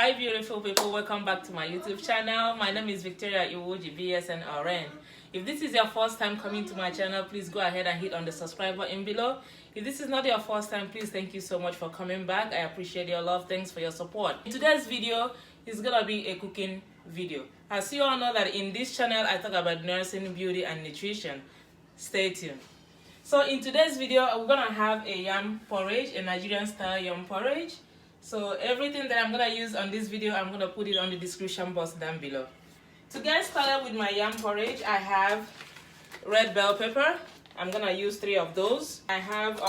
Hi beautiful people, welcome back to my YouTube channel. My name is Victoria Iwoji BSNRN. If this is your first time coming to my channel, please go ahead and hit on the subscribe button below. If this is not your first time, please thank you so much for coming back. I appreciate your love. Thanks for your support. Today's video is gonna be a cooking video. As you all know that in this channel I talk about nursing, beauty and nutrition. Stay tuned. So in today's video we're gonna have a yam porridge, a Nigerian style yam porridge. So everything that I'm gonna use on this video, I'm gonna put it on the description box down below. To get started with my yam porridge, I have red bell pepper. I'm gonna use 3 of those. I have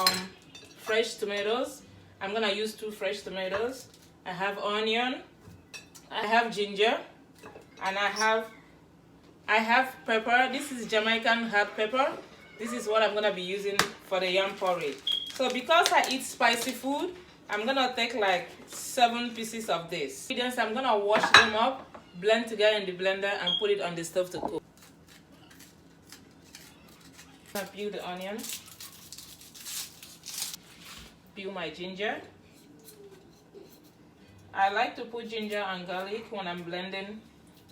fresh tomatoes. I'm gonna use 2 fresh tomatoes. I have onion. I have ginger, and I have pepper. This is Jamaican hot pepper. This is what I'm gonna be using for the yam porridge. So because I eat spicy food, I'm gonna take like 7 pieces of this. I'm gonna wash them up, blend together in the blender, and put it on the stove to cook. I'm gonna peel the onion, peel my ginger. I like to put ginger and garlic when I'm blending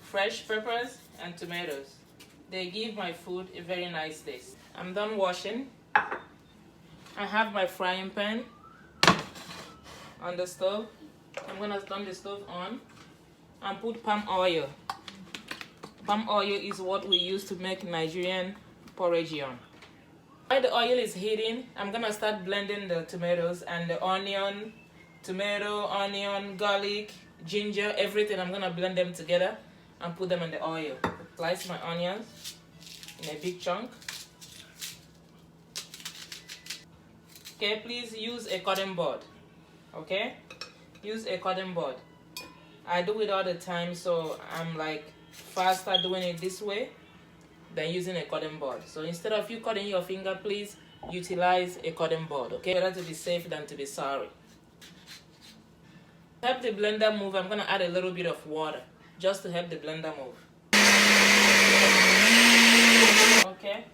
fresh peppers and tomatoes. They give my food a very nice taste. I'm done washing. I have my frying pan on the stove. I'm gonna turn the stove on and put palm oil. Palm oil is what we use to make Nigerian porridge yam. While the oil is heating, I'm gonna start blending the tomatoes and the onion, garlic, ginger, everything. I'm gonna blend them together and put them in the oil. Slice my onions in a big chunk. Okay, please use a cutting board. Okay, use a cutting board. I do it all the time, so I'm like faster doing it this way than using a cutting board. So instead of you cutting your finger, please utilize a cutting board. Okay, better to be safe than to be sorry. To help the blender move, I'm gonna add a little bit of water just to help the blender move. Okay.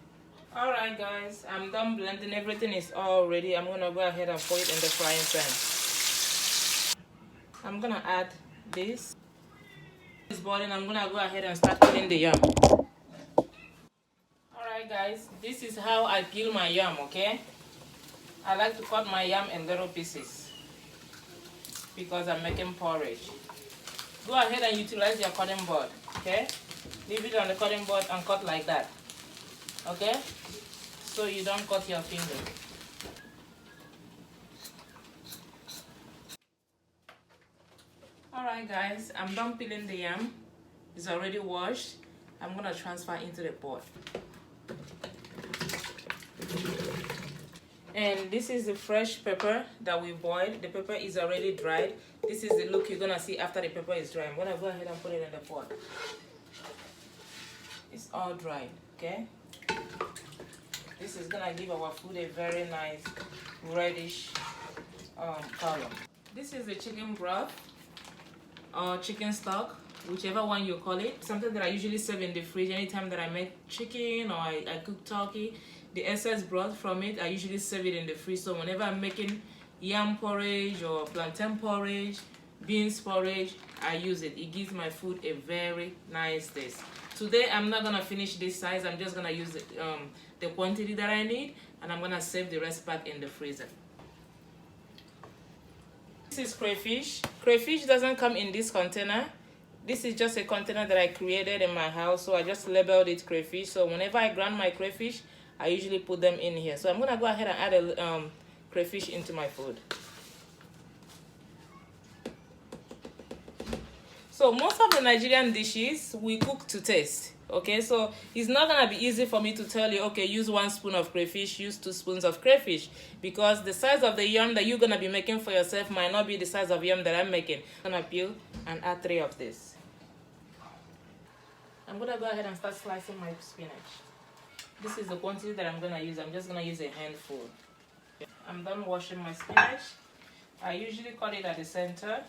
Alright guys, I'm done blending. Everything is all ready. I'm gonna go ahead and put it in the frying pan. I'm gonna add this. It's boiling. I'm gonna go ahead and start peeling the yam. Alright guys, this is how I peel my yam, okay? I like to cut my yam in little pieces because I'm making porridge. Go ahead and utilize your cutting board, okay? Leave it on the cutting board and cut like that, okay? So you don't cut your finger. Alright guys, I'm done peeling the yam. It's already washed. I'm gonna transfer into the pot. And this is the fresh pepper that we boiled. The pepper is already dried. This is the look you're gonna see after the pepper is dry. I'm gonna go ahead and put it in the pot. It's all dried, okay? This is gonna give our food a very nice reddish color. This is the chicken broth or chicken stock, whichever one you call it. Something that I usually serve in the fridge anytime that I make chicken or I cook turkey. The excess broth from it, I usually serve it in the fridge. So whenever I'm making yam porridge or plantain porridge, beans porridge, I use it. It gives my food a very nice taste. Today I'm not gonna finish this size. I'm just gonna use the quantity that I need, and I'm gonna save the rest back in the freezer. This is crayfish. Crayfish doesn't come in this container. This is just a container that I created in my house, so I just labeled it crayfish. So whenever I grind my crayfish, I usually put them in here. So I'm gonna go ahead and add a crayfish into my food. So most of the Nigerian dishes we cook to taste. Okay, so it's not gonna be easy for me to tell you, okay, use 1 spoon of crayfish, use 2 spoons of crayfish, because the size of the yam that you're gonna be making for yourself might not be the size of yam that I'm making. I'm gonna peel and add 3 of this. I'm gonna go ahead and start slicing my spinach. This is the quantity that I'm gonna use. I'm just gonna use a handful. I'm done washing my spinach. I usually cut it at the center,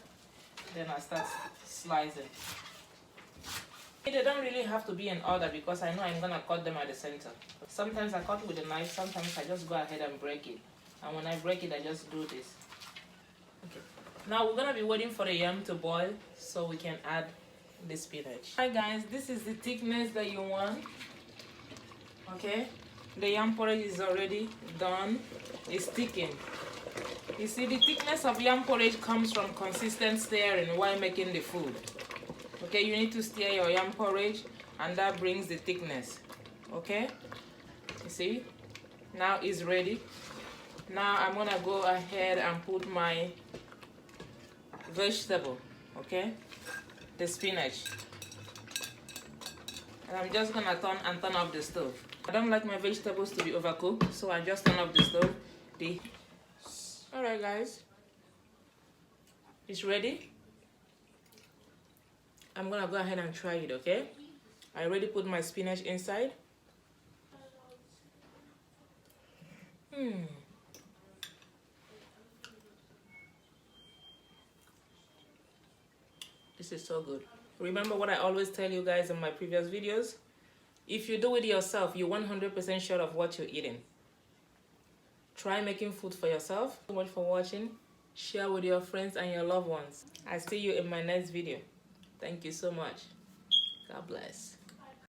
then I start slicing. They don't really have to be in order because I know I'm gonna cut them at the center. Sometimes I cut with a knife, sometimes I just go ahead and break it. And when I break it, I just do this. Okay. Now we're gonna be waiting for the yam to boil so we can add the spinach. Alright guys, this is the thickness that you want. Okay, the yam porridge is already done. It's thickened. You see, the thickness of yam porridge comes from consistent stirring while making the food. Okay, you need to stir your yam porridge and that brings the thickness. Okay, you see, now it's ready. Now I'm gonna go ahead and put my vegetable, okay, the spinach, and I'm just gonna turn off the stove. I don't like my vegetables to be overcooked, so I just turn off the stove. Alright guys, it's ready. I'm gonna go ahead and try it. Okay, I already put my spinach inside. This is so good. Remember what I always tell you guys in my previous videos? If you do it yourself, you're 100% sure of what you're eating. Try making food for yourself. Thank you so much for watching. Share with your friends and your loved ones. I'll see you in my next video. Thank you so much. God bless.